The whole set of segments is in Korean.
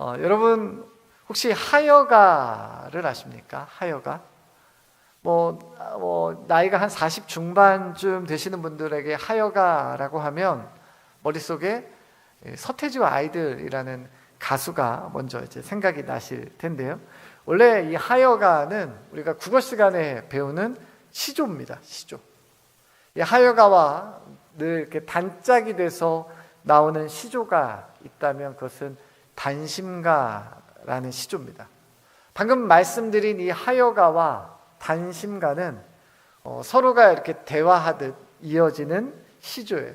여러분 혹시 하여가를 아십니까? 하여가? 나이가 한 40 중반쯤 되시는 분들에게 하여가라고 하면 머릿속에 서태지와 아이들이라는 가수가 먼저 이제 생각이 나실 텐데요. 원래 이 하여가는 우리가 국어 시간에 배우는 시조입니다. 시조. 이 하여가와 늘 이렇게 단짝이 돼서 나오는 시조가 있다면 그것은 단심가라는 시조입니다. 방금 말씀드린 이 하여가와 단심가는 서로가 이렇게 대화하듯 이어지는 시조예요.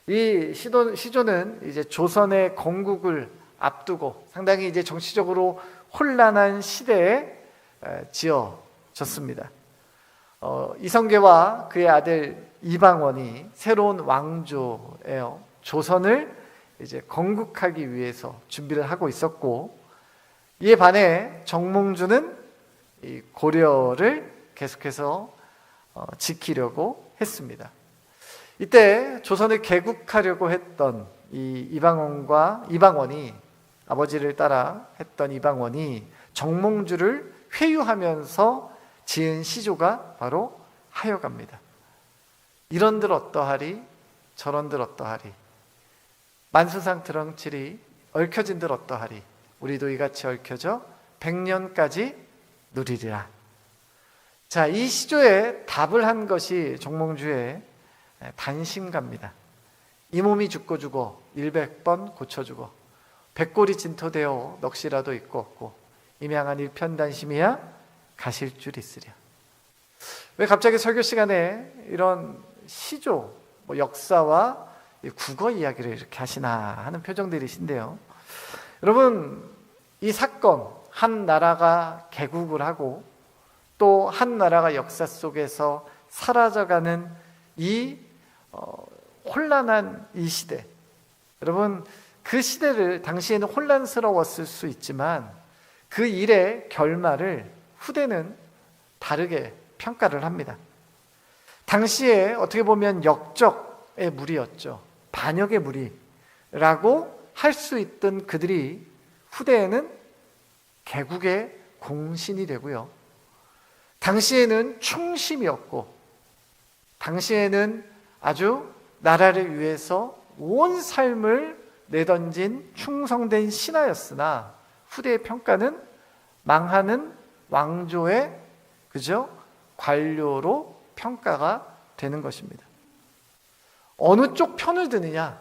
이 시조는 이제 조선의 건국을 앞두고 상당히 이제 정치적으로 혼란한 시대에 지어졌습니다. 이성계와 그의 아들 이방원이 새로운 왕조예요. 조선을 이제 건국하기 위해서 준비를 하고 있었고, 이에 반해 정몽주는 이 고려를 계속해서 지키려고 했습니다. 이때 조선을 개국하려고 했던 이 이방원이 아버지를 따라 했던 이방원이 정몽주를 회유하면서 지은 시조가 바로 하여가입니다. 이런들 어떠하리 저런들 어떠하리 만수상 드렁칠이 얽혀진들 어떠하리 우리도 이같이 얽혀져 100년까지 누리리라. 자, 이 시조에 답을 한 것이 정몽주의 단심가입니다. 이 몸이 죽고 죽어 100번 고쳐주고 백골이 진토되어 넋이라도 있고 없고 임양한 일편단심이야 가실 줄 있으랴. 왜 갑자기 설교 시간에 이런 시조, 역사와 국어 이야기를 이렇게 하시나 하는 표정들이신데요. 여러분, 이 사건, 한 나라가 개국을 하고 또 한 나라가 역사 속에서 사라져가는 이 혼란한 이 시대, 여러분 그 시대를 당시에는 혼란스러웠을 수 있지만 그 일의 결말을 후대는 다르게 평가를 합니다. 당시에 어떻게 보면 역적의 무리였죠. 반역의 무리라고 할 수 있던 그들이 후대에는 개국의 공신이 되고요. 당시에는 충심이었고 당시에는 아주 나라를 위해서 온 삶을 내던진 충성된 신하였으나 후대의 평가는 망하는 왕조의 관료로 평가가 되는 것입니다. 어느 쪽 편을 드느냐,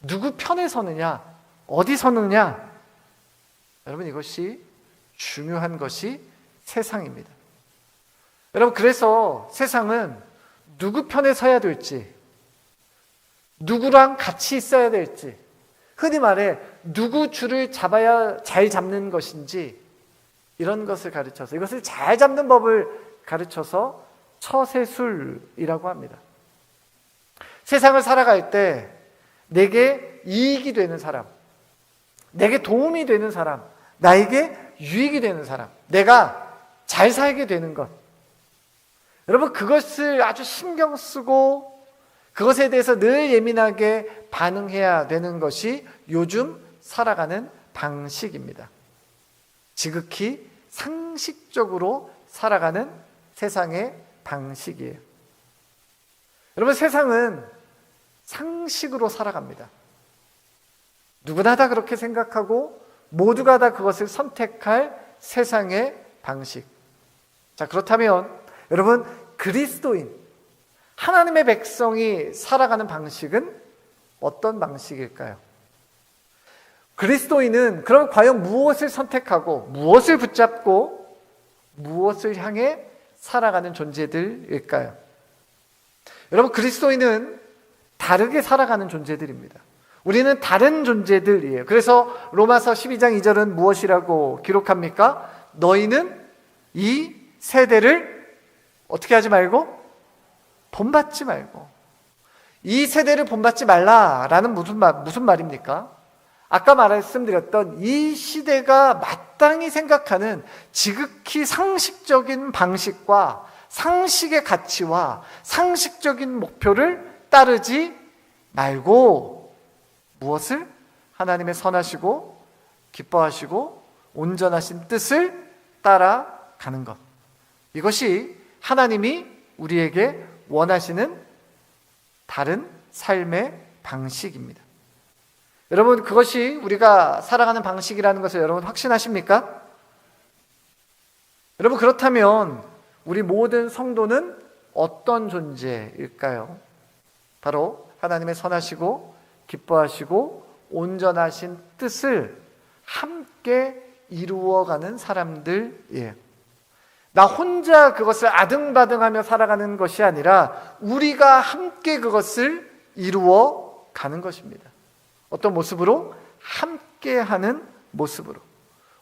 누구 편에 서느냐, 어디 서느냐, 여러분 이것이 중요한 것이 세상입니다. 여러분 그래서 세상은 누구 편에 서야 될지, 누구랑 같이 있어야 될지, 흔히 말해 누구 줄을 잡아야 잘 잡는 것인지 이런 것을 가르쳐서, 이것을 잘 잡는 법을 가르쳐서 처세술이라고 합니다. 세상을 살아갈 때 내게 이익이 되는 사람, 내게 도움이 되는 사람, 나에게 유익이 되는 사람, 내가 잘 살게 되는 것, 여러분 그것을 아주 신경 쓰고 그것에 대해서 늘 예민하게 반응해야 되는 것이 요즘 살아가는 방식입니다. 지극히 상식적으로 살아가는 세상의 방식이에요. 여러분 세상은 상식으로 살아갑니다. 누구나 다 그렇게 생각하고 모두가 다 그것을 선택할 세상의 방식. 자, 그렇다면 여러분 그리스도인, 하나님의 백성이 살아가는 방식은 어떤 방식일까요? 그리스도인은 그럼 과연 무엇을 선택하고 무엇을 붙잡고 무엇을 향해 살아가는 존재들일까요? 여러분 그리스도인은 다르게 살아가는 존재들입니다. 우리는 다른 존재들이에요. 그래서 로마서 12장 2절은 무엇이라고 기록합니까? 너희는 이 세대를 어떻게 하지 말고? 본받지 말고. 이 세대를 본받지 말라라는 무슨 말입니까? 아까 말씀드렸던 이 시대가 마땅히 생각하는 지극히 상식적인 방식과 상식의 가치와 상식적인 목표를 따르지 말고 무엇을? 하나님의 선하시고 기뻐하시고 온전하신 뜻을 따라가는 것. 이것이 하나님이 우리에게 원하시는 다른 삶의 방식입니다. 여러분, 그것이 우리가 살아가는 방식이라는 것을 여러분 확신하십니까? 여러분, 그렇다면 우리 모든 성도는 어떤 존재일까요? 바로 하나님의 선하시고 기뻐하시고 온전하신 뜻을 함께 이루어가는 사람들이에요. 나 혼자 그것을 아등바등하며 살아가는 것이 아니라 우리가 함께 그것을 이루어 가는 것입니다. 어떤 모습으로? 함께하는 모습으로.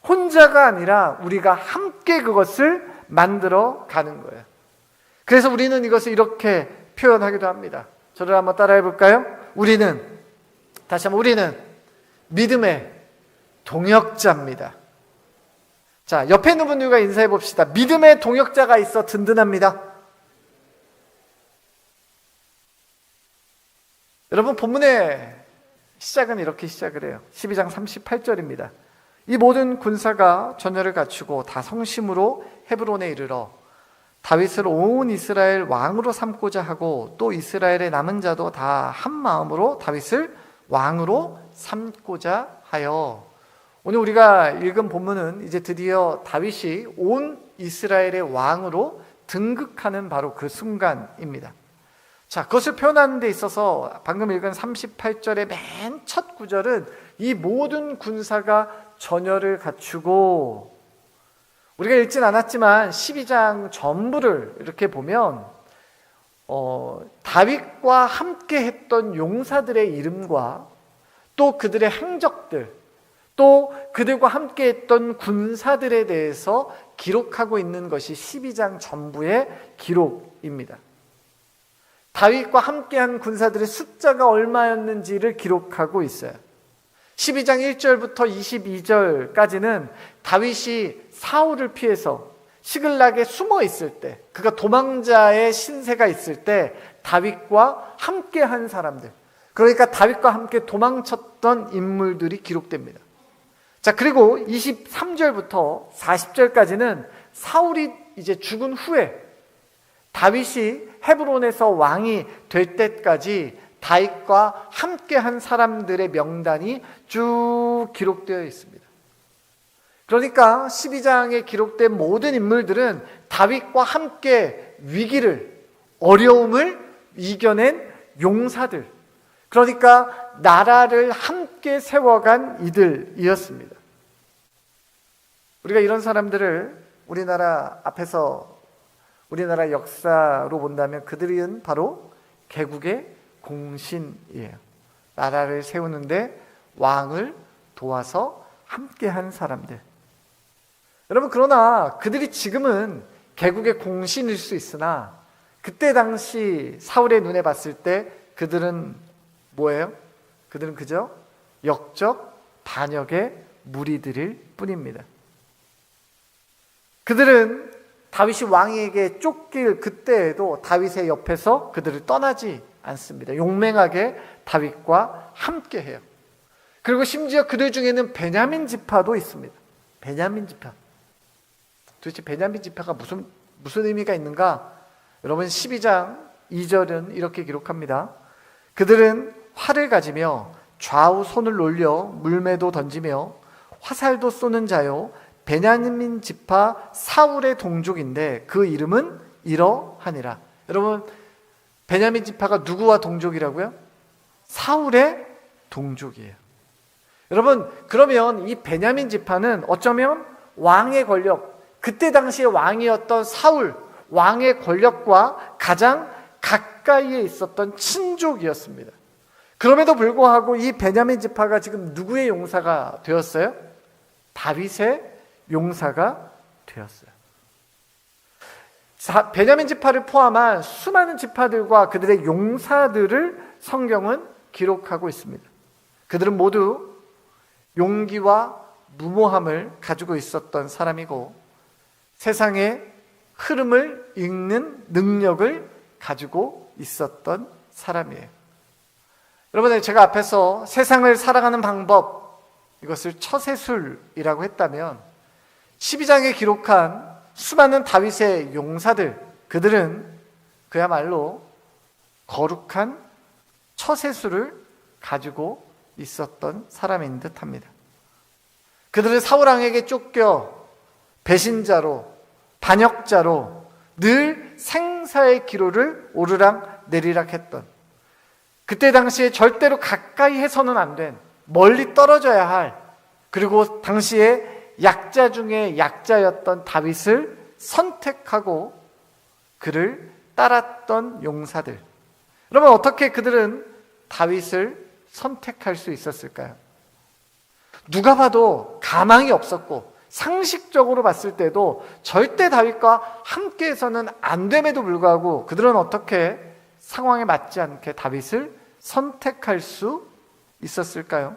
혼자가 아니라 우리가 함께 그것을 만들어 가는 거예요. 그래서 우리는 이것을 이렇게 표현하기도 합니다. 저를 한번 따라해 볼까요? 다시 한번, 우리는 믿음의 동역자입니다. 자, 옆에 있는 분들과 인사해 봅시다. 믿음의 동역자가 있어 든든합니다. 여러분, 본문의 시작은 이렇게 시작을 해요. 12장 38절입니다. 이 모든 군사가 전열을 갖추고 다 성심으로 헤브론에 이르러 다윗을 온 이스라엘 왕으로 삼고자 하고 또 이스라엘의 남은 자도 다 한 마음으로 다윗을 왕으로 삼고자 하여. 오늘 우리가 읽은 본문은 이제 드디어 다윗이 온 이스라엘의 왕으로 등극하는 바로 그 순간입니다. 자, 그것을 표현하는 데 있어서 방금 읽은 38절의 맨 첫 구절은 이 모든 군사가 전열을 갖추고, 우리가 읽진 않았지만 12장 전부를 이렇게 보면 다윗과 함께 했던 용사들의 이름과 또 그들의 행적들, 또 그들과 함께 했던 군사들에 대해서 기록하고 있는 것이 12장 전부의 기록입니다. 다윗과 함께한 군사들의 숫자가 얼마였는지를 기록하고 있어요. 12장 1절부터 22절까지는 다윗이 사울을 피해서 시글락에 숨어 있을 때, 그가 도망자의 신세가 있을 때 다윗과 함께한 사람들, 그러니까 다윗과 함께 도망쳤던 인물들이 기록됩니다. 자, 그리고 23절부터 40절까지는 사울이 이제 죽은 후에 다윗이 헤브론에서 왕이 될 때까지 다윗과 함께한 사람들의 명단이 쭉 기록되어 있습니다. 그러니까 12장에 기록된 모든 인물들은 다윗과 함께 위기를, 어려움을 이겨낸 용사들, 그러니까 나라를 함께 세워간 이들이었습니다. 우리가 이런 사람들을 우리나라 앞에서, 우리나라 역사로 본다면 그들은 바로 개국의 공신이에요. 나라를 세우는데 왕을 도와서 함께한 사람들. 여러분, 그러나 그들이 지금은 개국의 공신일 수 있으나 그때 당시 사울의 눈에 봤을 때 그들은 뭐예요? 그들은 그저 역적 반역의 무리들일 뿐입니다. 그들은 다윗이 왕에게 쫓길 그때에도 다윗의 옆에서 그들을 떠나지 않습니다. 용맹하게 다윗과 함께해요. 그리고 심지어 그들 중에는 베냐민 지파도 있습니다. 베냐민 지파. 도대체 베냐민 지파가 무슨 의미가 있는가? 여러분, 12장 2절은 이렇게 기록합니다. 그들은 활을 가지며 좌우 손을 놀려 물매도 던지며 화살도 쏘는 자요 베냐민 지파 사울의 동족인데 그 이름은 이러하니라. 여러분, 베냐민 지파가 누구와 동족이라고요? 사울의 동족이에요. 여러분, 그러면 이 베냐민 지파는 어쩌면 왕의 권력, 그때 당시에 왕이었던 사울, 왕의 권력과 가장 가까이에 있었던 친족이었습니다. 그럼에도 불구하고 이 베냐민 지파가 지금 누구의 용사가 되었어요? 다윗의 용사가 되었어요. 베냐민 지파를 포함한 수많은 지파들과 그들의 용사들을 성경은 기록하고 있습니다. 그들은 모두 용기와 무모함을 가지고 있었던 사람이고 세상의 흐름을 읽는 능력을 가지고 있었던 사람이에요. 여러분, 제가 앞에서 세상을 살아가는 방법, 이것을 처세술이라고 했다면 12장에 기록한 수많은 다윗의 용사들, 그들은 그야말로 거룩한 처세술을 가지고 있었던 사람인 듯합니다. 그들은 사울 왕에게 쫓겨 배신자로, 반역자로 늘 생사의 기로를 오르락 내리락 했던, 그때 당시에 절대로 가까이 해서는 안 된, 멀리 떨어져야 할, 그리고 당시에 약자 중에 약자였던 다윗을 선택하고 그를 따랐던 용사들. 그러면 어떻게 그들은 다윗을 선택할 수 있었을까요? 누가 봐도 가망이 없었고 상식적으로 봤을 때도 절대 다윗과 함께해서는 안 됨에도 불구하고 그들은 어떻게 상황에 맞지 않게 다윗을 선택할 수 있었을까요?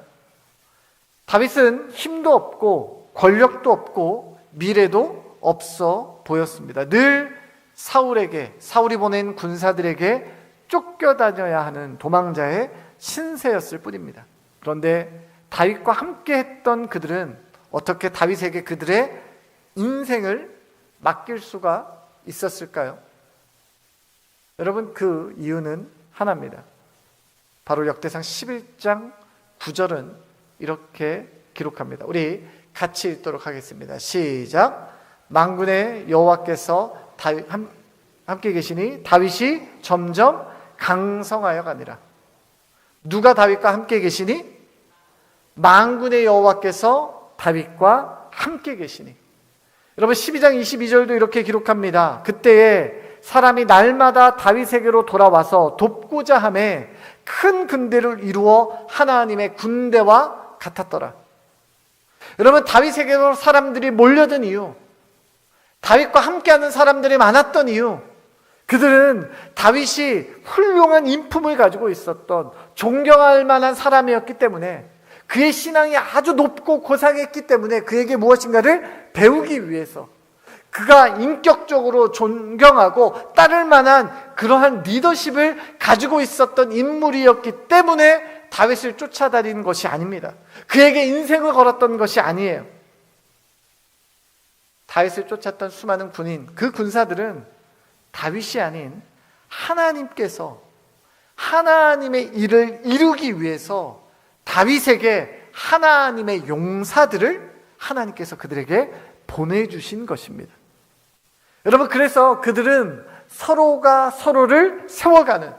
다윗은 힘도 없고 권력도 없고 미래도 없어 보였습니다. 늘 사울이 보낸 군사들에게 쫓겨다녀야 하는 도망자의 신세였을 뿐입니다. 그런데 다윗과 함께 했던 그들은 어떻게 다윗에게 그들의 인생을 맡길 수가 있었을까요? 여러분, 그 이유는 하나입니다. 바로 역대상 11장 9절은 이렇게 기록합니다. 우리 같이 읽도록 하겠습니다. 시작. 만군의 여호와께서 함께 계시니 다윗이 점점 강성하여 가니라. 누가 다윗과 함께 계시니? 만군의 여호와께서 다윗과 함께 계시니. 여러분, 12장 22절도 이렇게 기록합니다. 그때에 사람이 날마다 다윗에게로 돌아와서 돕고자 하매 큰 군대를 이루어 하나님의 군대와 같았더라. 여러분, 다윗에게로 사람들이 몰려든 이유, 다윗과 함께하는 사람들이 많았던 이유, 그들은 다윗이 훌륭한 인품을 가지고 있었던, 존경할 만한 사람이었기 때문에, 그의 신앙이 아주 높고 고상했기 때문에 그에게 무엇인가를 배우기 위해서, 그가 인격적으로 존경하고 따를 만한 그러한 리더십을 가지고 있었던 인물이었기 때문에 다윗을 쫓아다니는 것이 아닙니다. 그에게 인생을 걸었던 것이 아니에요. 다윗을 쫓았던 수많은 군인, 그 군사들은 다윗이 아닌 하나님께서 하나님의 일을 이루기 위해서 다윗에게 하나님의 용사들을 하나님께서 그들에게 보내주신 것입니다. 여러분, 그래서 그들은 서로가 서로를 세워가는,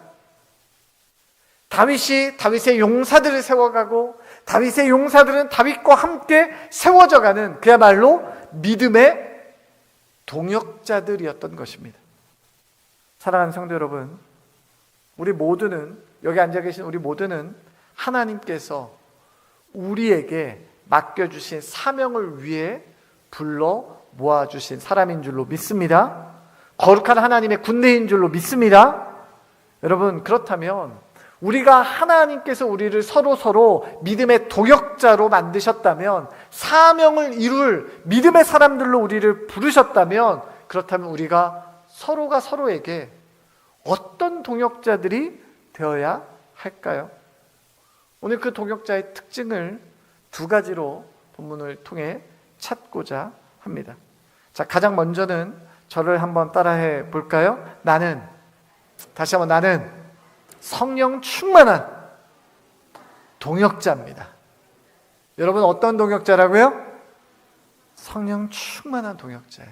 다윗이 다윗의 용사들을 세워가고 다윗의 용사들은 다윗과 함께 세워져가는 그야말로 믿음의 동역자들이었던 것입니다. 사랑하는 성도 여러분, 우리 모두는, 여기 앉아 계신 우리 모두는 하나님께서 우리에게 맡겨주신 사명을 위해 불러 모아주신 사람인 줄로 믿습니다. 거룩한 하나님의 군대인 줄로 믿습니다. 여러분, 그렇다면 우리가 하나님께서 우리를 서로 믿음의 동역자로 만드셨다면, 사명을 이룰 믿음의 사람들로 우리를 부르셨다면, 그렇다면 우리가 서로가 서로에게 어떤 동역자들이 되어야 할까요? 오늘 그 동역자의 특징을 두 가지로 본문을 통해 찾고자 합니다. 자, 가장 먼저는 저를 한번 따라해 볼까요? 다시 한번, 나는 성령 충만한 동역자입니다. 여러분, 어떤 동역자라고요? 성령 충만한 동역자예요.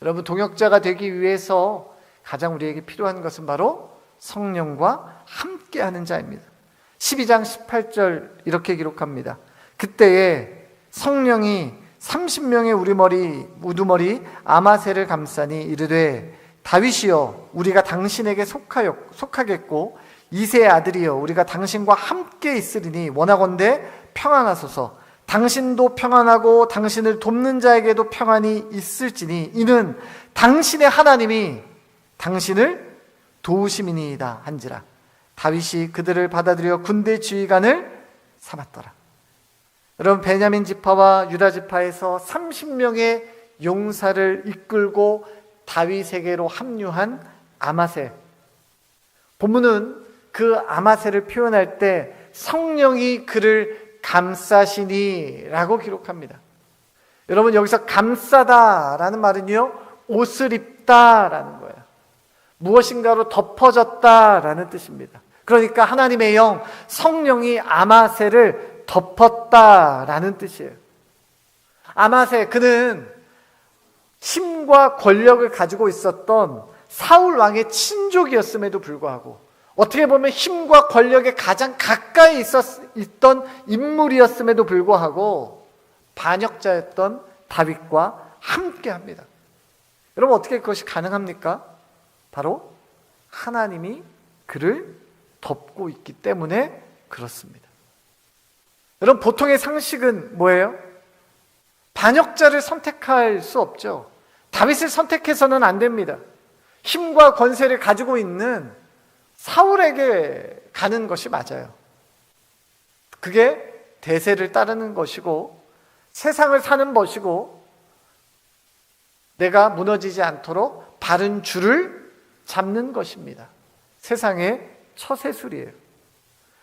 여러분, 동역자가 되기 위해서 가장 우리에게 필요한 것은 바로 성령과 함께하는 자입니다. 12장 18절 이렇게 기록합니다. 그때에 성령이 30명의 우두머리 아마새를 감싸니 이르되, 다윗이여, 우리가 당신에게 속하겠고 이새의 아들이여, 우리가 당신과 함께 있으리니 원하건대 평안하소서. 당신도 평안하고 당신을 돕는 자에게도 평안이 있을지니 이는 당신의 하나님이 당신을 도우심이니이다 한지라. 다윗이 그들을 받아들여 군대 지휘관을 삼았더라. 여러분, 베냐민 지파와 유다 지파에서 30명의 용사를 이끌고 다윗에게로 합류한 아마새. 본문은 그 아마새를 표현할 때 성령이 그를 감싸시니 라고 기록합니다. 여러분, 여기서 감싸다라는 말은요, 옷을 입다라는 거예요. 무엇인가로 덮어졌다라는 뜻입니다. 그러니까 하나님의 영, 성령이 아마새를 덮었다라는 뜻이에요. 아마새, 그는 힘과 권력을 가지고 있었던 사울 왕의 친족이었음에도 불구하고, 어떻게 보면 힘과 권력에 가장 가까이 있던 인물이었음에도 불구하고 반역자였던 다윗과 함께합니다. 여러분, 어떻게 그것이 가능합니까? 바로 하나님이 그를 덮고 있기 때문에 그렇습니다. 여러분, 보통의 상식은 뭐예요? 반역자를 선택할 수 없죠. 다윗을 선택해서는 안 됩니다. 힘과 권세를 가지고 있는 사울에게 가는 것이 맞아요. 그게 대세를 따르는 것이고 세상을 사는 것이고 내가 무너지지 않도록 바른 줄을 잡는 것입니다. 세상의 처세술이에요.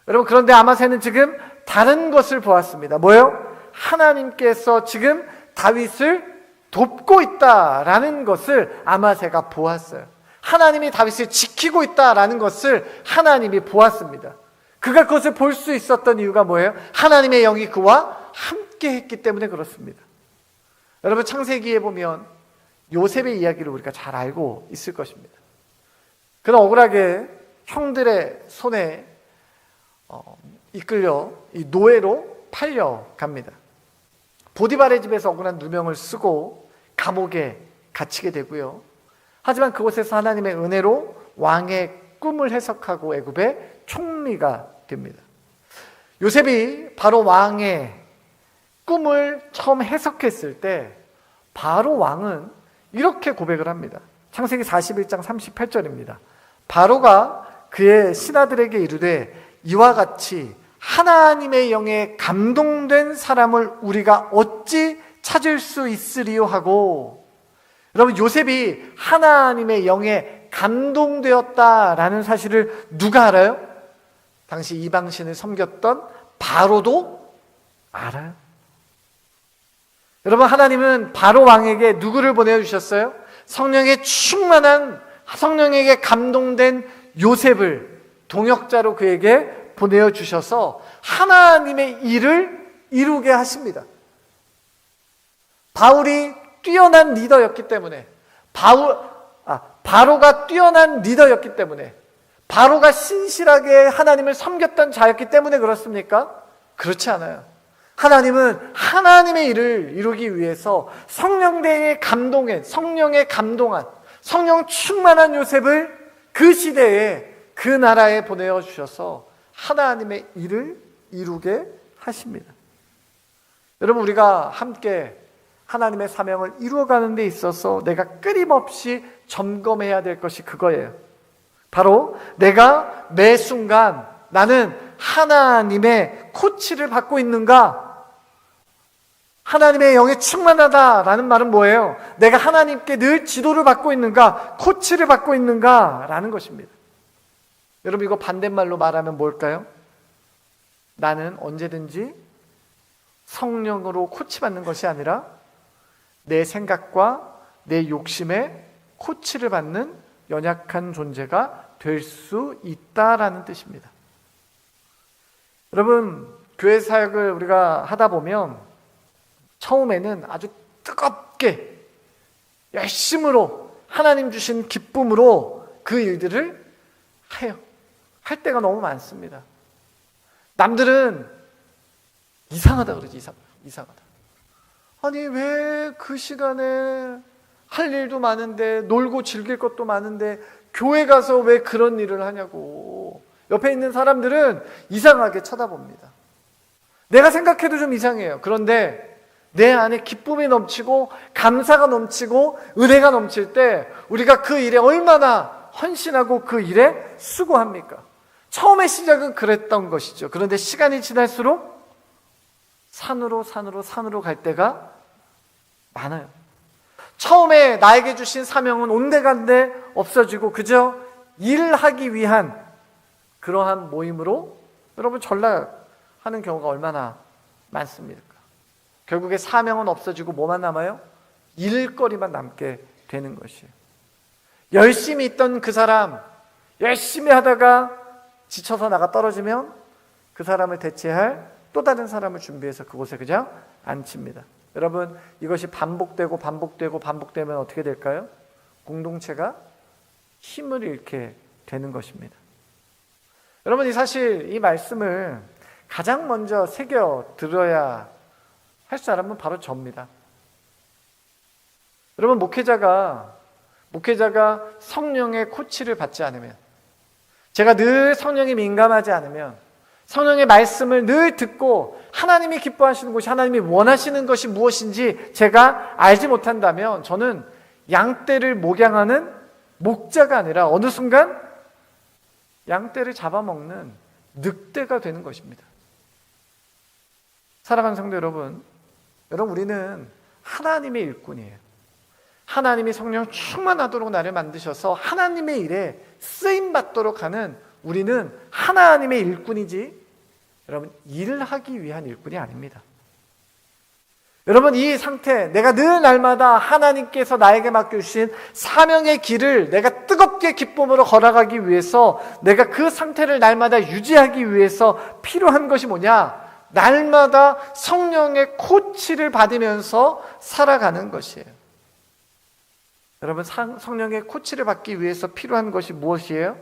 여러분, 그런데 아마새는 지금 다른 것을 보았습니다. 뭐예요? 하나님께서 지금 다윗을 돕고 있다라는 것을 아마새가 보았어요. 하나님이 다윗을 지키고 있다라는 것을 하나님이 보았습니다. 그가 그것을 볼 수 있었던 이유가 뭐예요? 하나님의 영이 그와 함께 했기 때문에 그렇습니다. 여러분, 창세기에 보면 요셉의 이야기를 우리가 잘 알고 있을 것입니다. 그는 억울하게 형들의 손에 이끌려 이 노예로 팔려갑니다. 보디발의 집에서 억울한 누명을 쓰고 감옥에 갇히게 되고요. 하지만 그곳에서 하나님의 은혜로 왕의 꿈을 해석하고 애굽의 총리가 됩니다. 요셉이 바로 왕의 꿈을 처음 해석했을 때 바로 왕은 이렇게 고백을 합니다. 창세기 41장 38절입니다. 바로가 그의 신하들에게 이르되 이와 같이 하나님의 영에 감동된 사람을 우리가 어찌 찾을 수 있으리요 하고, 여러분, 요셉이 하나님의 영에 감동되었다라는 사실을 누가 알아요? 당시 이방신을 섬겼던 바로도 알아요. 여러분, 하나님은 바로 왕에게 누구를 보내주셨어요? 성령에 충만한, 성령에게 감동된 요셉을 동역자로 그에게 보내주셔서 하나님의 일을 이루게 하십니다. 바울이 뛰어난 리더였기 때문에, 바로가 뛰어난 리더였기 때문에, 바로가 신실하게 하나님을 섬겼던 자였기 때문에 그렇습니까? 그렇지 않아요. 하나님은 하나님의 일을 이루기 위해서 성령의 감동한, 성령 충만한 요셉을 그 시대에 그 나라에 보내어 주셔서 하나님의 일을 이루게 하십니다. 여러분, 우리가 함께 하나님의 사명을 이루어가는 데 있어서 내가 끊임없이 점검해야 될 것이 그거예요. 바로 내가 매 순간 나는 하나님의 코치를 받고 있는가? 하나님의 영에 충만하다라는 말은 뭐예요? 내가 하나님께 늘 지도를 받고 있는가? 코치를 받고 있는가? 라는 것입니다. 여러분, 이거 반대말로 말하면 뭘까요? 나는 언제든지 성령으로 코치받는 것이 아니라 내 생각과 내 욕심에 코치를 받는 연약한 존재가 될 수 있다라는 뜻입니다. 여러분, 교회 사역을 우리가 하다 보면 처음에는 아주 뜨겁게 열심으로 하나님 주신 기쁨으로 그 일들을 해요. 할 때가 너무 많습니다. 남들은 이상하다 그러지. 이상하다. 아니, 왜 그 시간에 할 일도 많은데, 놀고 즐길 것도 많은데 교회 가서 왜 그런 일을 하냐고 옆에 있는 사람들은 이상하게 쳐다봅니다. 내가 생각해도 좀 이상해요. 그런데 내 안에 기쁨이 넘치고 감사가 넘치고 은혜가 넘칠 때 우리가 그 일에 얼마나 헌신하고 그 일에 수고합니까? 처음의 시작은 그랬던 것이죠. 그런데 시간이 지날수록 산으로 갈 때가 많아요. 처음에 나에게 주신 사명은 온데간데 없어지고 그저 일하기 위한 그러한 모임으로 여러분 전락하는 경우가 얼마나 많습니까? 결국에 사명은 없어지고 뭐만 남아요? 일거리만 남게 되는 것이에요. 열심히 있던 그 사람, 열심히 하다가 지쳐서 나가 떨어지면 그 사람을 대체할 또 다른 사람을 준비해서 그곳에 그냥 앉힙니다. 여러분, 이것이 반복되고 반복되고 반복되면 어떻게 될까요? 공동체가 힘을 잃게 되는 것입니다. 여러분, 사실 이 말씀을 가장 먼저 새겨 들어야 할 사람은 바로 저입니다. 여러분, 목회자가 성령의 코치를 받지 않으면, 제가 늘 성령에 민감하지 않으면, 성령의 말씀을 늘 듣고 하나님이 기뻐하시는 것이, 하나님이 원하시는 것이 무엇인지 제가 알지 못한다면 저는 양떼를 목양하는 목자가 아니라 어느 순간 양떼를 잡아먹는 늑대가 되는 것입니다. 사랑하는 성도 여러분, 우리는 하나님의 일꾼이에요. 하나님이 성령 충만하도록 나를 만드셔서 하나님의 일에 쓰임받도록 하는 우리는 하나님의 일꾼이지, 여러분, 일을 하기 위한 일꾼이 아닙니다. 여러분, 이 상태, 내가 늘 날마다 하나님께서 나에게 맡겨주신 사명의 길을 내가 뜨겁게 기쁨으로 걸어가기 위해서, 내가 그 상태를 날마다 유지하기 위해서 필요한 것이 뭐냐? 날마다 성령의 코치를 받으면서 살아가는 것이에요. 여러분, 성령의 코치를 받기 위해서 필요한 것이 무엇이에요?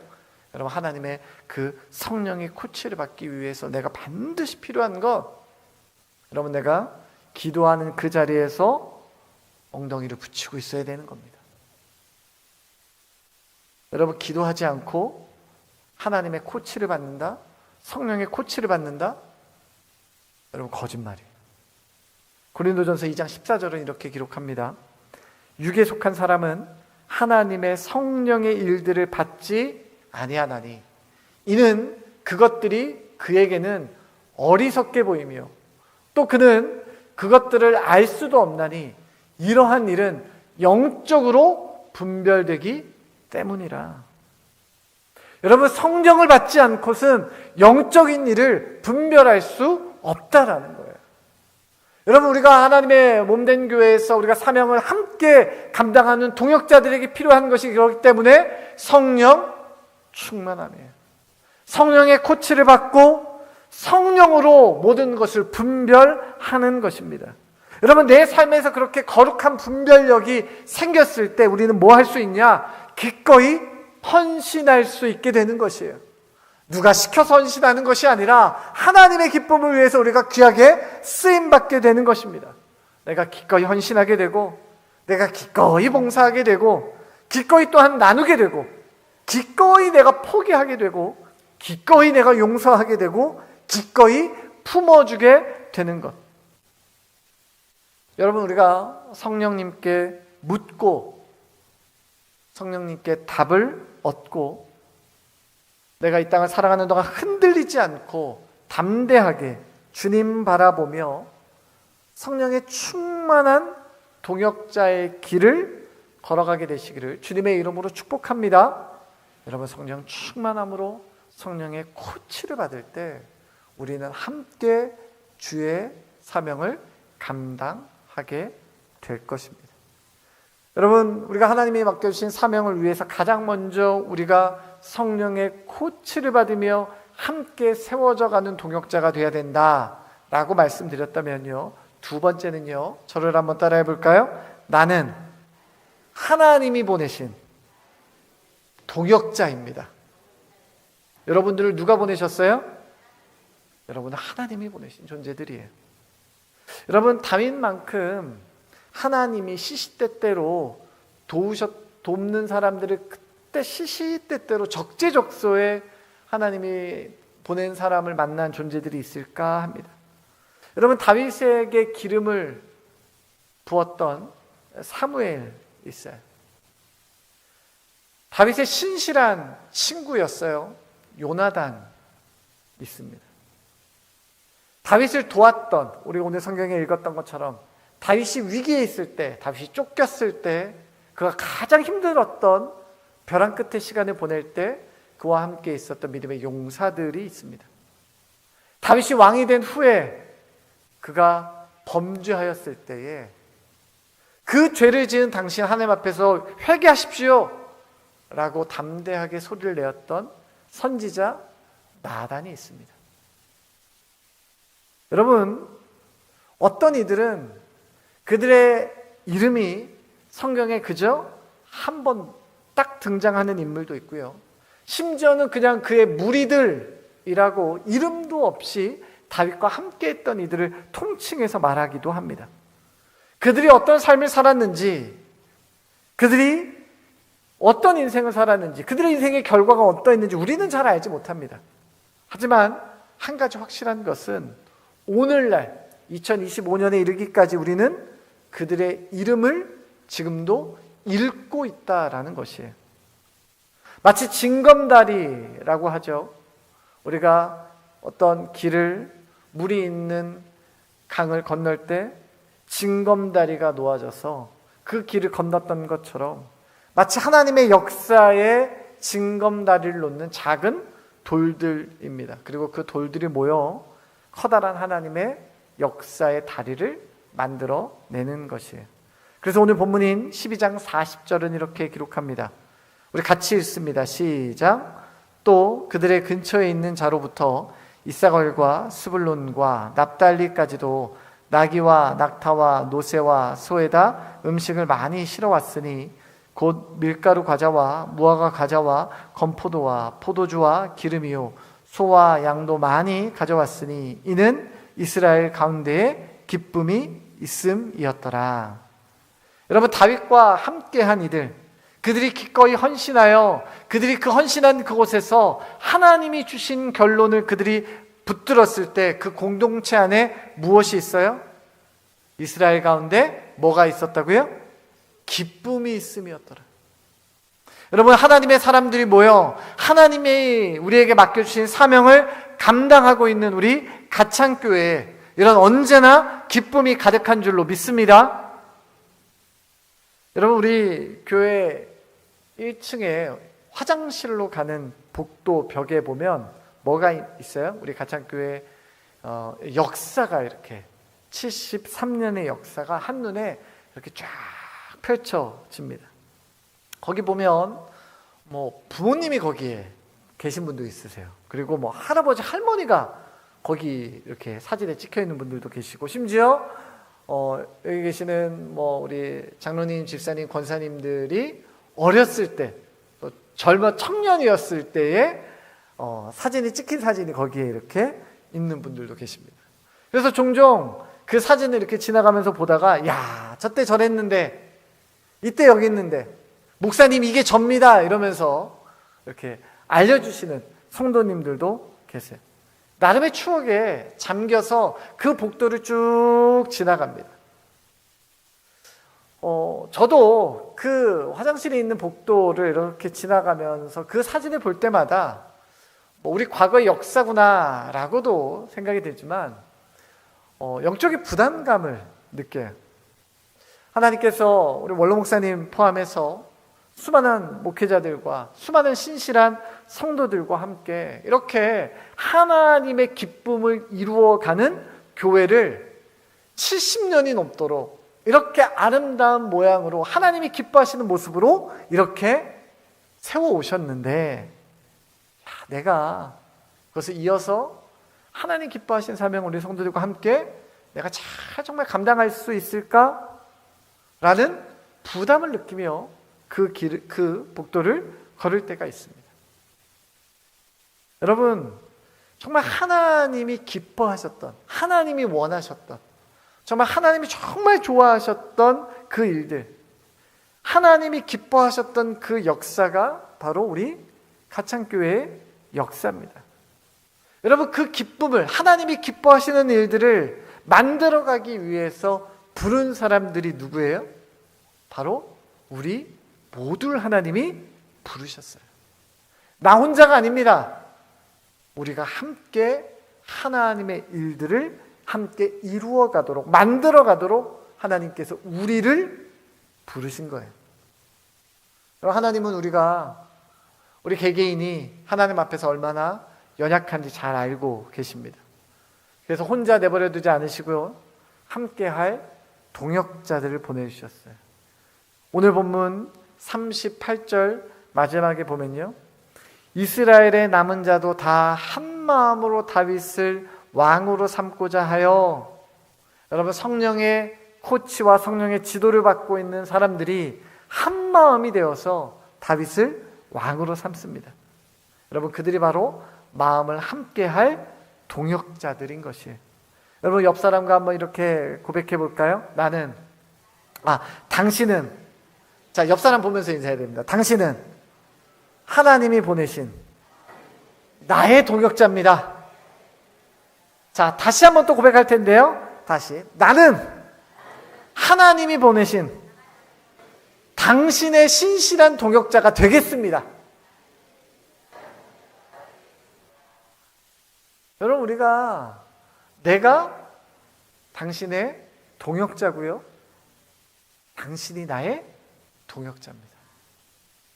여러분, 하나님의 그 성령의 코치를 받기 위해서 내가 반드시 필요한 것, 여러분, 내가 기도하는 그 자리에서 엉덩이를 붙이고 있어야 되는 겁니다. 여러분, 기도하지 않고 하나님의 코치를 받는다? 성령의 코치를 받는다? 여러분, 거짓말이에요. 고린도전서 2장 14절은 이렇게 기록합니다. 육에 속한 사람은 하나님의 성령의 일들을 받지 아니하나니 이는 그것들이 그에게는 어리석게 보이며 또 그는 그것들을 알 수도 없나니 이러한 일은 영적으로 분별되기 때문이라. 여러분, 성령을 받지 않고는 영적인 일을 분별할 수 없다라는 거예요. 여러분, 우리가 하나님의 몸된 교회에서 우리가 사명을 함께 감당하는 동역자들에게 필요한 것이 그렇기 때문에 성령 충만함이에요. 성령의 코치를 받고 성령으로 모든 것을 분별하는 것입니다. 여러분, 내 삶에서 그렇게 거룩한 분별력이 생겼을 때 우리는 뭐 할 수 있냐? 기꺼이 헌신할 수 있게 되는 것이에요. 누가 시켜서 헌신하는 것이 아니라 하나님의 기쁨을 위해서 우리가 귀하게 쓰임받게 되는 것입니다. 내가 기꺼이 헌신하게 되고, 내가 기꺼이 봉사하게 되고, 기꺼이 또한 나누게 되고, 기꺼이 내가 포기하게 되고, 기꺼이 내가 용서하게 되고, 기꺼이 품어주게 되는 것. 여러분, 우리가 성령님께 묻고 성령님께 답을 얻고 내가 이 땅을 살아가는 동안 흔들리지 않고 담대하게 주님 바라보며 성령의 충만한 동역자의 길을 걸어가게 되시기를 주님의 이름으로 축복합니다. 여러분, 성령 충만함으로 성령의 코치를 받을 때 우리는 함께 주의 사명을 감당하게 될 것입니다. 여러분, 우리가 하나님이 맡겨주신 사명을 위해서 가장 먼저 우리가 성령의 코치를 받으며 함께 세워져 가는 동역자가 되어야 된다라고 말씀드렸다면요, 두 번째는요, 저를 한번 따라해 볼까요? 나는 하나님이 보내신 동역자입니다. 여러분들을 누가 보내셨어요? 여러분은 하나님이 보내신 존재들이에요. 여러분, 다윗만큼 하나님이 시시때때로 돕는 사람들을 그때 시시때때로 적재적소에 하나님이 보낸 사람을 만난 존재들이 있을까 합니다. 여러분, 다윗에게 기름을 부었던 사무엘 있어요. 다윗의 신실한 친구였어요. 요나단 있습니다. 다윗을 도왔던, 우리 오늘 성경에 읽었던 것처럼 다윗이 위기에 있을 때, 다윗이 쫓겼을 때, 그가 가장 힘들었던 벼랑 끝의 시간을 보낼 때 그와 함께 있었던 믿음의 용사들이 있습니다. 다윗이 왕이 된 후에 그가 범죄하였을 때에 그 죄를 지은 당신 하나님 앞에서 회개하십시오 라고 담대하게 소리를 내었던 선지자 나단이 있습니다. 여러분, 어떤 이들은 그들의 이름이 성경에 그저 한 번 딱 등장하는 인물도 있고요, 심지어는 그냥 그의 무리들이라고 이름도 없이 다윗과 함께 했던 이들을 통칭해서 말하기도 합니다. 그들이 어떤 삶을 살았는지, 그들이 어떤 인생을 살았는지, 그들의 인생의 결과가 어떠했는지 우리는 잘 알지 못합니다. 하지만 한 가지 확실한 것은 오늘날 2025년에 이르기까지 우리는 그들의 이름을 지금도 읽고 있다라는 것이에요. 마치 징검다리라고 하죠. 우리가 어떤 길을, 물이 있는 강을 건널 때 징검다리가 놓아져서 그 길을 건넜던 것처럼 마치 하나님의 역사에 징검다리를 놓는 작은 돌들입니다. 그리고 그 돌들이 모여 커다란 하나님의 역사의 다리를 만들어 내는 것이에요. 그래서 오늘 본문인 12장 40절은 이렇게 기록합니다. 우리 같이 읽습니다. 시작. 또 그들의 근처에 있는 자로부터 이사갈과 스불론과 납달리까지도 나귀와 낙타와 노새와 소에다 음식을 많이 실어왔으니 곧 밀가루 과자와 무화과 과자와 건포도와 포도주와 기름이요 소와 양도 많이 가져왔으니 이는 이스라엘 가운데에 기쁨이 있음이었더라. 여러분, 다윗과 함께한 이들, 그들이 기꺼이 헌신하여 그들이 그 헌신한 그곳에서 하나님이 주신 결론을 그들이 붙들었을 때 그 공동체 안에 무엇이 있어요? 이스라엘 가운데 뭐가 있었다고요? 기쁨이 있음이었더라. 여러분, 하나님의 사람들이 모여 하나님이 우리에게 맡겨주신 사명을 감당하고 있는 우리 가창교회에 이런 언제나 기쁨이 가득한 줄로 믿습니다. 여러분, 우리 교회 1층에 화장실로 가는 복도 벽에 보면 뭐가 있어요? 우리 가창교회 역사가 이렇게 73년의 역사가 한눈에 이렇게 쫙 펼쳐집니다. 거기 보면 뭐 부모님이 거기에 계신 분도 있으세요. 그리고 뭐 할아버지 할머니가 거기 이렇게 사진에 찍혀 있는 분들도 계시고, 심지어 여기 계시는 뭐 우리 장로님, 집사님, 권사님들이 어렸을 때, 또 젊은 청년이었을 때에 사진이 찍힌 사진이 거기에 이렇게 있는 분들도 계십니다. 그래서 종종 그 사진을 이렇게 지나가면서 보다가, 야, 저때 저랬는데, 이때 여기 있는데, 목사님 이게 접니다 이러면서 이렇게 알려주시는 성도님들도 계세요. 나름의 추억에 잠겨서 그 복도를 쭉 지나갑니다. 저도 그 화장실에 있는 복도를 이렇게 지나가면서 그 사진을 볼 때마다 우리 과거의 역사구나라고도 생각이 들지만 영적인 부담감을 느껴요. 하나님께서 우리 원로 목사님 포함해서 수많은 목회자들과 수많은 신실한 성도들과 함께 이렇게 하나님의 기쁨을 이루어가는 교회를 70년이 넘도록 이렇게 아름다운 모양으로 하나님이 기뻐하시는 모습으로 이렇게 세워오셨는데, 내가 그것을 이어서 하나님 기뻐하시는 사명을 우리 성도들과 함께 내가 잘 정말 감당할 수 있을까? 라는 부담을 느끼며 그 복도를 걸을 때가 있습니다. 여러분, 정말 하나님이 기뻐하셨던, 하나님이 원하셨던, 정말 하나님이 정말 좋아하셨던 그 일들, 하나님이 기뻐하셨던 그 역사가 바로 우리 가창교회의 역사입니다. 여러분, 그 기쁨을, 하나님이 기뻐하시는 일들을 만들어가기 위해서 부른 사람들이 누구예요? 바로 우리 모두를 하나님이 부르셨어요. 나 혼자가 아닙니다. 우리가 함께 하나님의 일들을 함께 이루어가도록, 만들어가도록 하나님께서 우리를 부르신 거예요. 하나님은 우리 개개인이 하나님 앞에서 얼마나 연약한지 잘 알고 계십니다. 그래서 혼자 내버려 두지 않으시고요, 함께할 동역자들을 보내주셨어요. 오늘 본문 38절 마지막에 보면요, 이스라엘의 남은 자도 다 한마음으로 다윗을 왕으로 삼고자 하여, 여러분, 성령의 코치와 성령의 지도를 받고 있는 사람들이 한마음이 되어서 다윗을 왕으로 삼습니다. 여러분, 그들이 바로 마음을 함께할 동역자들인 것이에요. 여러분, 옆 사람과 한번 이렇게 고백해 볼까요? 당신은, 자, 옆 사람 보면서 인사해야 됩니다. 당신은 하나님이 보내신 나의 동역자입니다. 자, 다시 한번 또 고백할 텐데요. 다시, 나는 하나님이 보내신 당신의 신실한 동역자가 되겠습니다. 여러분, 내가 당신의 동역자고요, 당신이 나의 동역자입니다.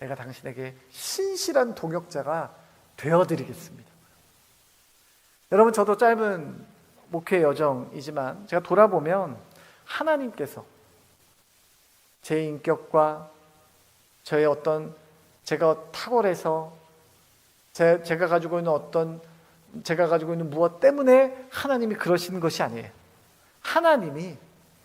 내가 당신에게 신실한 동역자가 되어드리겠습니다. 여러분, 저도 짧은 목회 여정이지만 제가 돌아보면 하나님께서 제 인격과 저의 어떤, 제가 탁월해서 제가 가지고 있는 무엇 때문에 하나님이 그러시는 것이 아니에요. 하나님이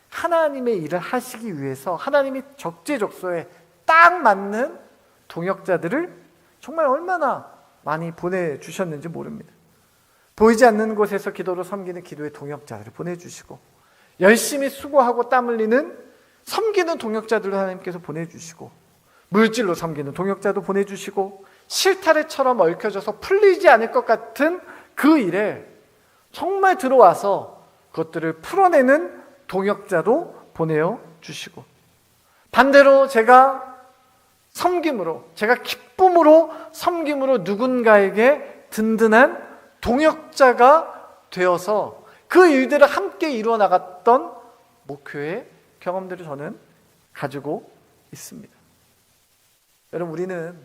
하나님의 일을 하시기 위해서 하나님이 적재적소에 딱 맞는 동역자들을 정말 얼마나 많이 보내주셨는지 모릅니다. 보이지 않는 곳에서 기도로 섬기는 기도의 동역자들을 보내주시고, 열심히 수고하고 땀 흘리는 섬기는 동역자들도 하나님께서 보내주시고, 물질로 섬기는 동역자도 보내주시고, 실타래처럼 얽혀져서 풀리지 않을 것 같은 그 일에 정말 들어와서 그것들을 풀어내는 동역자도 보내주시고, 반대로 제가 기쁨으로 섬김으로 누군가에게 든든한 동역자가 되어서 그 일들을 함께 이루어 나갔던 목회의 경험들을 저는 가지고 있습니다. 여러분, 우리는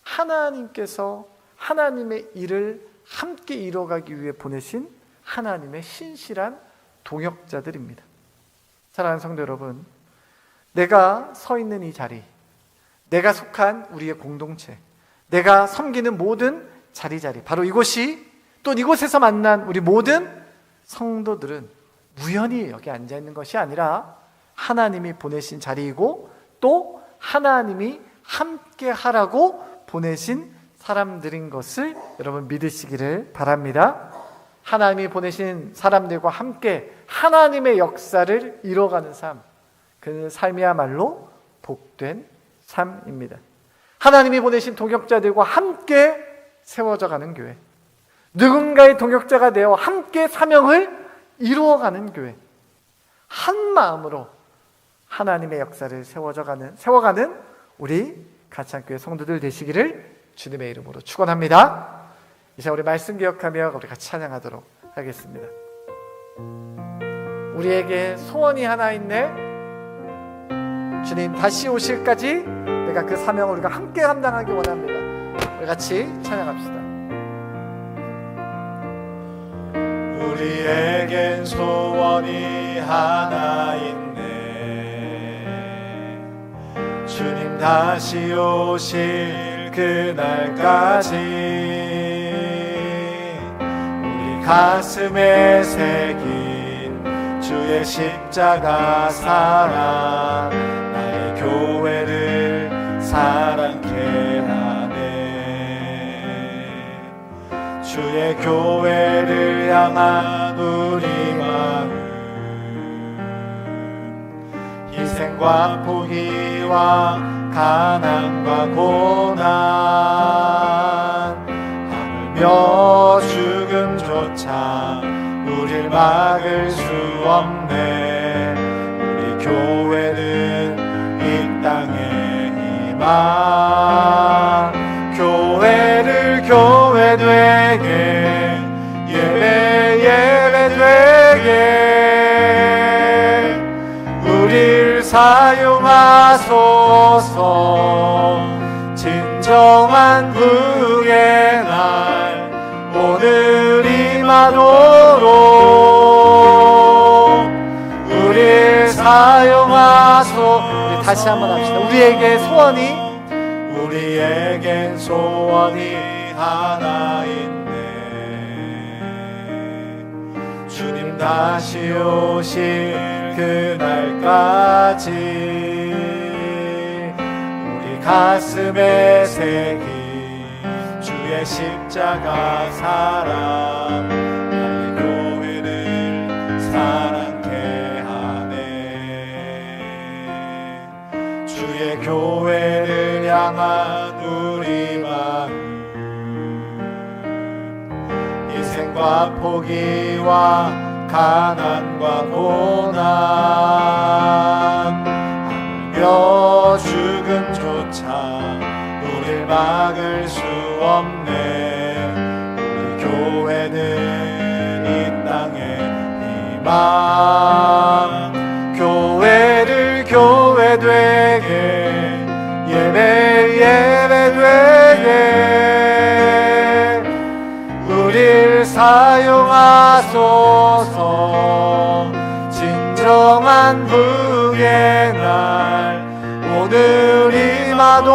하나님께서 하나님의 일을 함께 이루어가기 위해 보내신 하나님의 신실한 동역자들입니다. 사랑하는 성도 여러분, 내가 서 있는 이 자리, 내가 속한 우리의 공동체, 내가 섬기는 모든 자리, 바로 이곳이, 또 이곳에서 만난 우리 모든 성도들은 우연히 여기 앉아있는 것이 아니라 하나님이 보내신 자리이고, 또 하나님이 함께 하라고 보내신 사람들인 것을 여러분 믿으시기를 바랍니다. 하나님이 보내신 사람들과 함께 하나님의 역사를 이뤄가는 삶, 그 삶이야말로 복된 삶입니다. 하나님이 보내신 동역자들과 함께 세워져 가는 교회, 누군가의 동역자가 되어 함께 사명을 이루어가는 교회, 한 마음으로 하나님의 역사를 세워가는 우리 가창교회 성도들 되시기를 주님의 이름으로 축원합니다. 이제 우리 말씀 기억하며 우리 같이 찬양하도록 하겠습니다. 우리에게 소원이 하나 있네. 주님 다시 오실까지 내가 그 사명을 우리가 함께 감당하기 원합니다. 우리 같이 찬양합시다. 우리에겐 소원이 하나 있네. 주님 다시 오실 그날까지 우리 가슴에 새긴 주의 십자가 사랑, 나의 교회를 사랑케 하네. 주의 교회를 향한 우리 마음, 희생과 포기와 가난과 고난, 하물며 죽음조차 우릴 막을 수 없네. 우리 교회는 이 땅의 희망, 교회를 교회 되게, 예배 되게 우릴 사용하소서. 진정한 부흥의 날 오늘 임하도록 사용하소. 우리 다시 한번 합시다. 우리에겐 소원이 하나 있네. 주님 다시 오실 그날까지 우리 가슴에 새긴 주의 십자가 사랑 나의 교회를 사랑케 하네. 주의 교회를 향한 우리 마음 희생과 포기와 가난과 고난 하물며 죽음조차 우릴 막을 수 없네. 우리 교회는 이 땅의 희망. 교회를 교회 되게 예배 되게 우릴 사용하소서. 진정한 부흥의 날 오늘 임하도록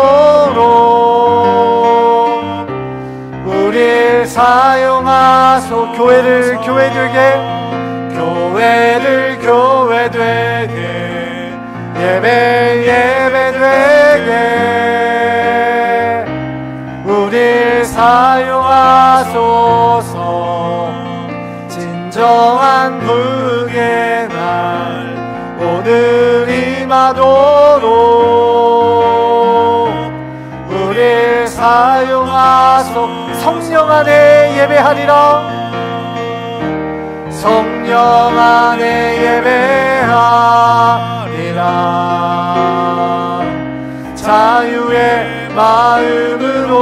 우릴 사용하소. 교회를 교회 되게 예배 되게 우릴 사용하소서. 진정한 부흥의 날 오늘 임하도록 우릴 사용하소. 성령 안에 예배하리라. 성령 안에 예배하리라. 자유의 마음으로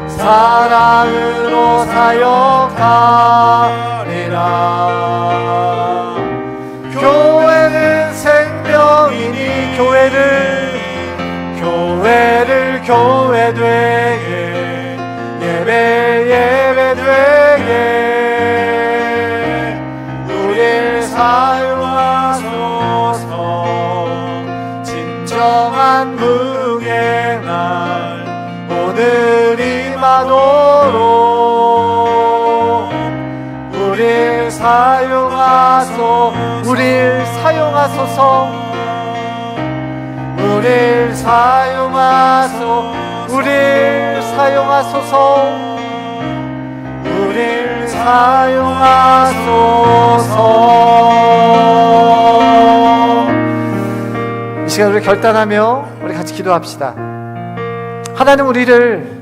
사랑으로 사역하리라. 교회는 생명이니 교회를 교회 되게 예배 되게 우릴 사용하소서. 진정한 부흥의 날 오늘 임하도록 우릴 사용하소. 우릴 사용하소서. 우릴 사용하소. 우릴 사용하소서. 우릴 사용하소서. 이 시간 우리 결단하며 우리 같이 기도합시다. 하나님, 우리를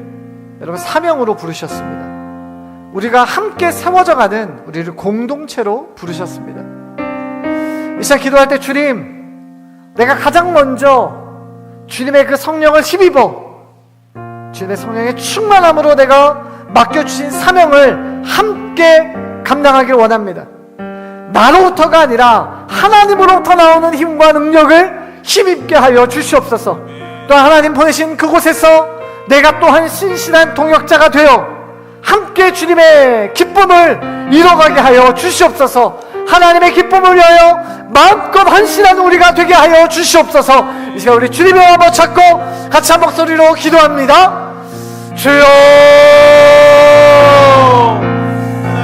여러분 사명으로 부르셨습니다. 우리가 함께 세워져 가는 우리를 공동체로 부르셨습니다. 이 시간 기도할 때 주님, 내가 가장 먼저 주님의 그 성령을 힘입어 주님의 성령의 충만함으로 내가 맡겨주신 사명을 함께 감당하길 원합니다. 나로부터가 아니라 하나님으로부터 나오는 힘과 능력을 힘입게 하여 주시옵소서. 또 하나님 보내신 그곳에서 내가 또한 신실한 동역자가 되어 함께 주님의 기쁨을 이뤄가게 하여 주시옵소서. 하나님의 기쁨을 위하여 마음껏 헌신한 우리가 되게 하여 주시옵소서. 이 시간 우리 주님의 마음을 찾고 같이 한 목소리로 기도합니다. 주여